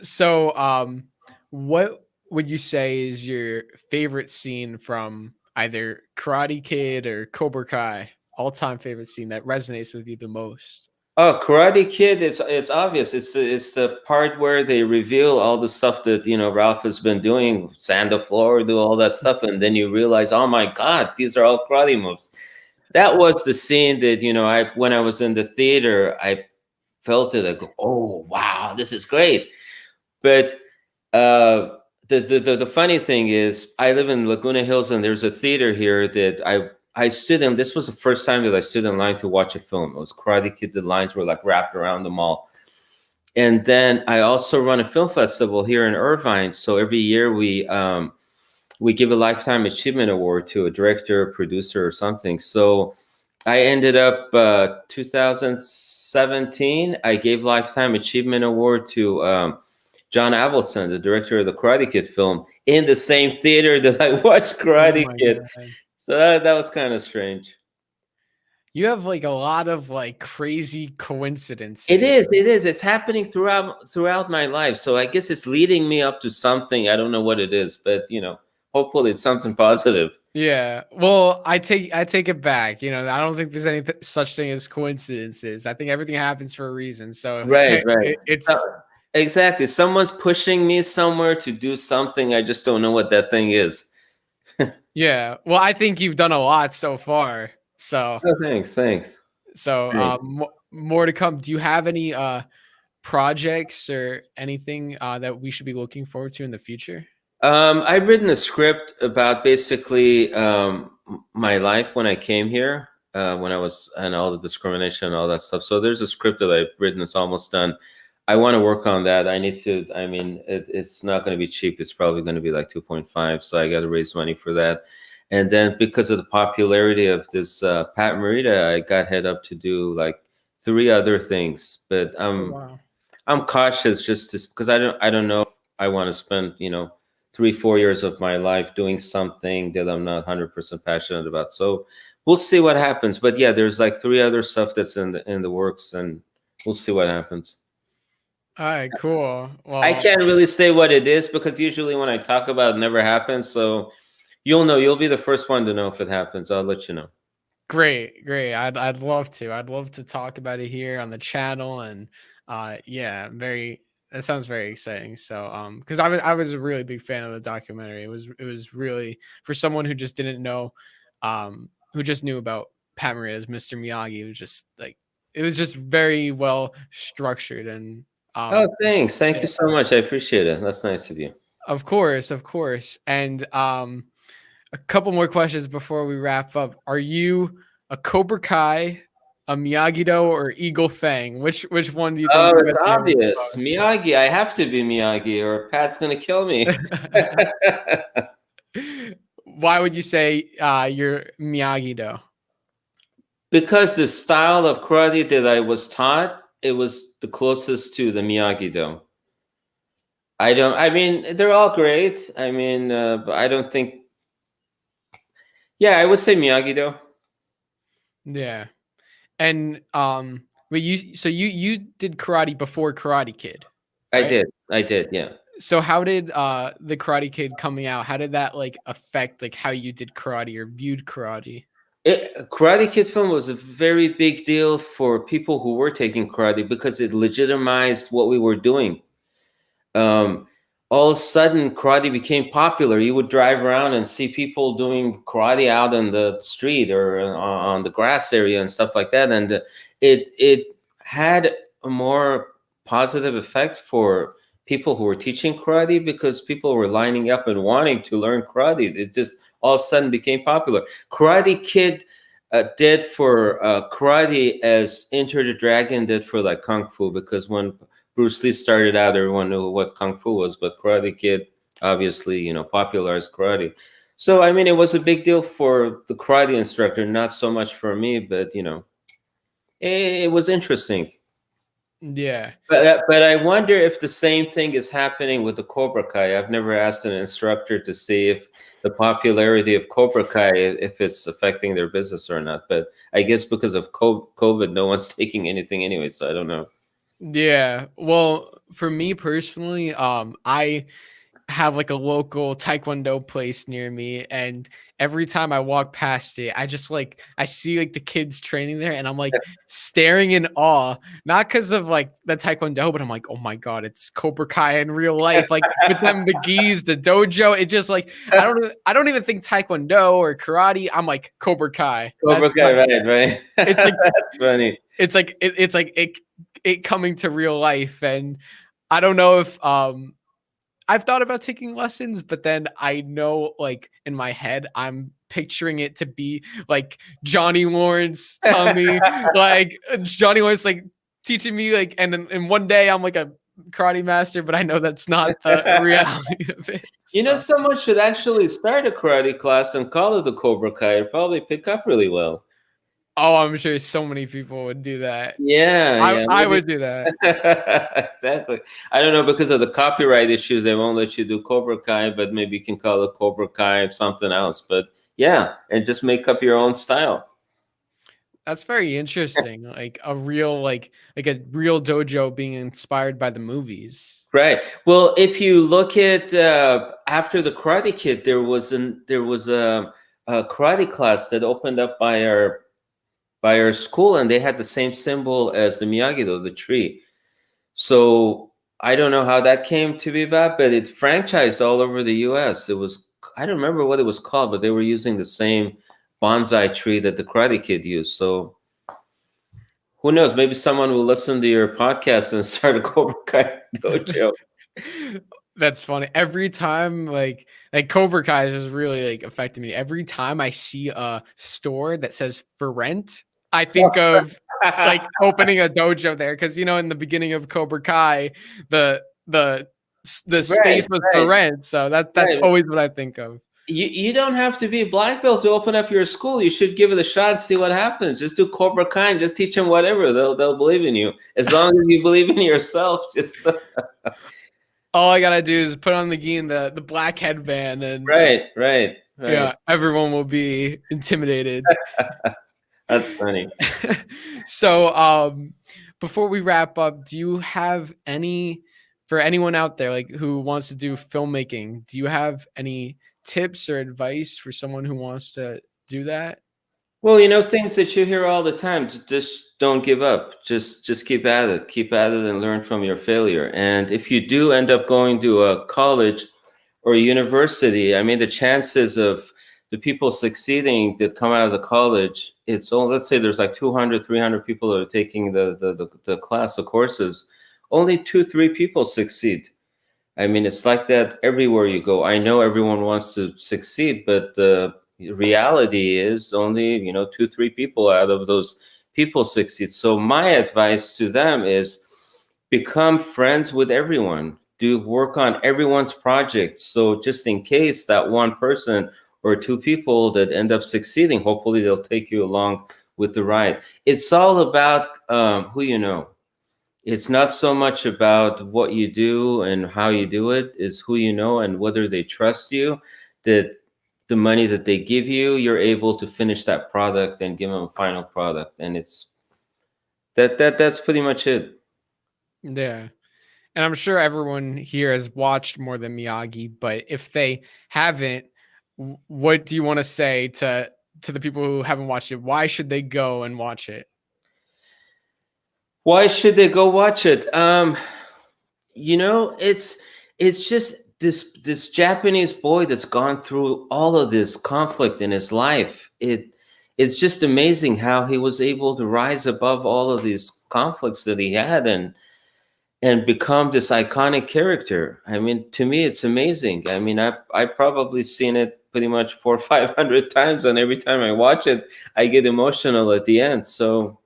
So what would you say is your favorite scene from either Karate Kid or Cobra Kai? All-time favorite scene that resonates with you the most?
Oh, Karate Kid, it's obvious. It's the part where they reveal all the stuff that, you know, Ralph has been doing, sand the floor, do all that stuff, and then you realize, oh my God, these are all karate moves. That was the scene that, you know, I when I was in the theater, I felt it. I go, oh wow, this is great. But the funny thing is, I live in Laguna Hills, and there's a theater here that I stood in. This was the first time that I stood in line to watch a film. It was Karate Kid. The lines were like wrapped around the mall. And then I also run a film festival here in Irvine. So every year we give a lifetime achievement award to a director, producer, or something. So I ended up 2017. I gave lifetime achievement award to John Avildsen, the director of the Karate Kid film, in the same theater that I watched
Oh
Karate
my
Kid.
god.
So that was kind of strange.
you have like a lot of like crazy coincidences.
It is. It is. It's happening throughout my life. So I guess it's leading me up to something. I don't know what it is, but hopefully it's something positive.
Yeah. Well, I take it back. I don't think there's any such thing as coincidences. I think everything happens for a reason. So
Right. Right.
it's
Exactly. Someone's pushing me somewhere to do something. I just don't know what that thing is.
yeah. Well, I think you've done a lot so far. So
Oh, thanks. Thanks.
more to come. Do you have any projects or anything that we should be looking forward to in the future?
I've written a script about basically my life when I came here, when I was, and all the discrimination and all that stuff. So there's a script that I've written. It's almost done. I want to work on that. I need to. I mean, it's not going to be cheap. It's probably going to be like 2.5. So I got to raise money for that. And then because of the popularity of this Pat Morita, I got head up to do like 3 other things. But I'm cautious just because I don't know if I want to spend 3-4 years of my life doing something that I'm not 100% passionate about. So we'll see what happens. But yeah, there's like 3 other stuff that's in the works, and we'll see what happens.
All right, cool. Well,
I can't really say what it is because usually when I talk about it, it never happens. So you'll know. You'll be the first one to know if it happens. I'll let you know.
Great. I'd love to. I'd love to talk about it here on the channel, and yeah, that sounds very exciting. So because I was a really big fan of the documentary. It was really, for someone who just didn't know, who just knew about Pat Morita as Mr. Miyagi. It was just very well structured, and
Oh, thanks. Thank you so much. I appreciate it. That's nice of you.
Of course. And a couple more questions before we wrap up. Are you a Cobra Kai, a Miyagi-Do, or Eagle Fang? Which one do you think?
Oh, it's obvious. Miyagi. I have to be Miyagi, or Pat's gonna kill me.
Why would you say you're Miyagi-Do?
Because the style of karate that I was taught, it was the closest to the Miyagi-Do. I mean, they're all great. I mean, but I don't think. Yeah, I would say Miyagi-Do.
Yeah, and but you did karate before Karate Kid. Right?
I did. Yeah.
So how did the Karate Kid coming out? How did that like affect like how you did karate or viewed karate?
Karate Kid film was a very big deal for people who were taking karate because it legitimized what we were doing. All of a sudden, karate became popular. You would drive around and see people doing karate out on the street or on the grass area and stuff like that. And it had a more positive effect for people who were teaching karate because people were lining up and wanting to learn karate. It just all of a sudden became popular. Karate Kid did for karate as Enter the Dragon did for like Kung Fu, because when Bruce Lee started out, everyone knew what Kung Fu was, but Karate Kid obviously, popularized karate. So, I mean, it was a big deal for the karate instructor, not so much for me, but, it was interesting.
Yeah.
But I wonder if the same thing is happening with the Cobra Kai. I've never asked an instructor to see if the popularity of Cobra Kai, if it's affecting their business or not. But I guess because of COVID, no one's taking anything anyway, so I don't know.
Yeah. Well, for me personally, I have like a local taekwondo place near me, and every time I walk past it, I just like I see like the kids training there, and I'm like staring in awe, not because of like the taekwondo, but I'm like, oh my god, it's Cobra Kai in real life, like with them, the gis, the dojo. It just like I don't even think taekwondo or karate. I'm like Cobra Kai.
Cobra Kai, right.
It's like,
that's funny.
It's like it coming to real life, and I don't know if I've thought about taking lessons, but then I know, like, in my head, I'm picturing it to be like Johnny Lawrence telling me, like, Johnny Lawrence, like, teaching me, like, and one day I'm like a karate master, but I know that's not the reality of it. So.
Someone should actually start a karate class and call it the Cobra Kai. It'd probably pick up really well.
Oh, I'm sure so many people would do that.
Yeah,
I would do that.
Exactly. I don't know, because of the copyright issues, they won't let you do Cobra Kai, but maybe you can call it Cobra Kai something else. But yeah, and just make up your own style.
That's very interesting. Like a real like a real dojo being inspired by the movies.
Right. Well, if you look at after the Karate Kid, there was a karate class that opened up by our school, and they had the same symbol as the Miyagi-Do, the tree. So I don't know how that came to be about, but it franchised all over the U.S. It was, I don't remember what it was called, but they were using the same bonsai tree that the Karate Kid used. So who knows? Maybe someone will listen to your podcast and start a Cobra Kai dojo.
That's funny. Every time like Cobra Kai is really like affecting me. Every time I see a store that says for rent, I think of like opening a dojo there because in the beginning of Cobra Kai, the
Right,
space was for
right,
rent. So that's
right.
always what I think of.
You don't have to be a black belt to open up your school. You should give it a shot and see what happens. Just do Cobra Kai and just teach them whatever. They'll believe in you. As long as you believe in yourself, just
All I gotta do is put on the gi and the black headband, and
right.
yeah, everyone will be intimidated.
That's funny.
So, before we wrap up, do you have for anyone out there like who wants to do filmmaking, do you have any tips or advice for someone who wants to do that?
Well, things that you hear all the time. Just don't give up. Just keep at it. Keep at it and learn from your failure. And if you do end up going to a college or a university, I mean, the chances of the people succeeding that come out of the college, it's all, let's say there's like 200, 300 people that are taking the class, the courses. Only 2, 3 people succeed. I mean, it's like that everywhere you go. I know everyone wants to succeed, but the reality is only 2, 3 people out of those people succeed. So my advice to them is become friends with everyone. Do work on everyone's projects. So just in case that one person or 2 people that end up succeeding, hopefully they'll take you along with the ride. It's all about who you know. It's not so much about what you do and how you do it, is who you know and whether they trust you, that the money that they give you, you're able to finish that product and give them a final product. And it's that's pretty much it.
Yeah. And I'm sure everyone here has watched more than Miyagi, but if they haven't, what do you want to say to the people who haven't watched it? Why should they go and watch it?
Why should they go watch it? It's just this Japanese boy that's gone through all of this conflict in his life. It's just amazing how he was able to rise above all of these conflicts that he had and become this iconic character. I mean, to me, it's amazing. I mean, I probably seen it pretty much 400 or 500 times, and every time I watch it, I get emotional at the end. So,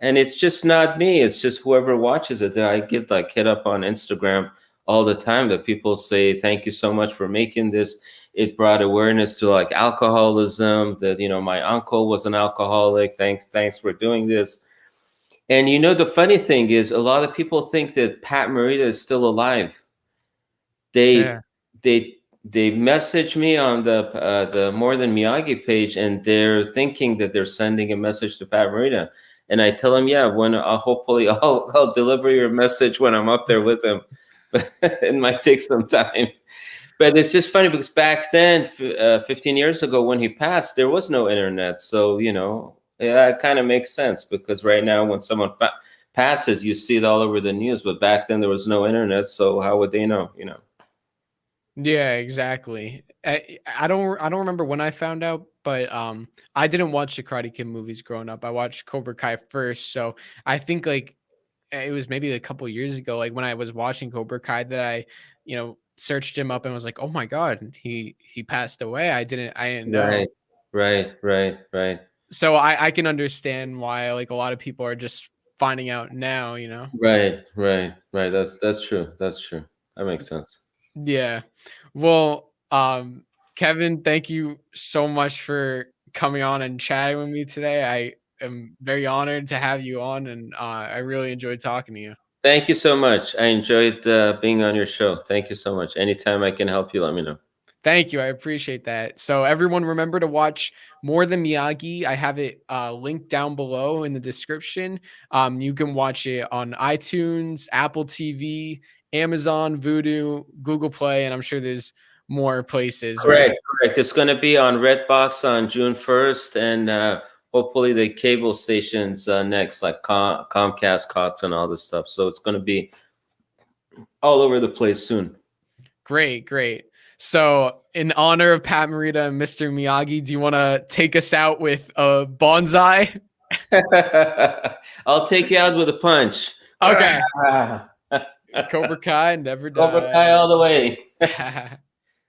and it's just not me. It's just whoever watches it. I get like hit up on Instagram all the time that people say, "Thank you so much for making this. It brought awareness to like alcoholism. That my uncle was an alcoholic. Thanks for doing this." And the funny thing is, a lot of people think that Pat Morita is still alive. They
Yeah.
they they message me on the More Than Miyagi page, and they're thinking that they're sending a message to Pat Morita. And I tell them, yeah, when hopefully I'll deliver your message when I'm up there with him. But it might take some time. But it's just funny because back then, 15 years ago, when he passed, there was no internet. So, yeah, it kind of makes sense because right now when someone passes, you see it all over the news. But back then there was no internet. So how would they know,
Yeah, exactly. I don't remember when I found out, but I didn't watch the Karate Kid movies growing up. I watched Cobra Kai first, so I think like it was maybe a couple years ago, like when I was watching Cobra Kai, that I, searched him up and was like, oh my god, he passed away. I didn't know.
Right, right.
So I can understand why like a lot of people are just finding out now.
Right. That's true. That's true. That makes sense.
Yeah. Well, Kevin, thank you so much for coming on and chatting with me today. I am very honored to have you on, and I really enjoyed talking to you.
Thank you so much. I enjoyed being on your show. Thank you so much. Anytime I can help you, let me know.
Thank you. I appreciate that. So everyone remember to watch More Than Miyagi. I have it linked down below in the description. You can watch it on iTunes, Apple TV, Amazon, Vudu, Google Play, and I'm sure there's more places, right?
Correct. It's going to be on Redbox on June 1st, and hopefully the cable stations next, like Comcast, Cox, and all this stuff. So it's going to be all over the place soon.
Great, great. So, in honor of Pat Morita and Mr. Miyagi, do you want to take us out with a bonsai?
I'll take you out with a punch.
Okay. Cobra Kai never die.
Cobra Kai all the way.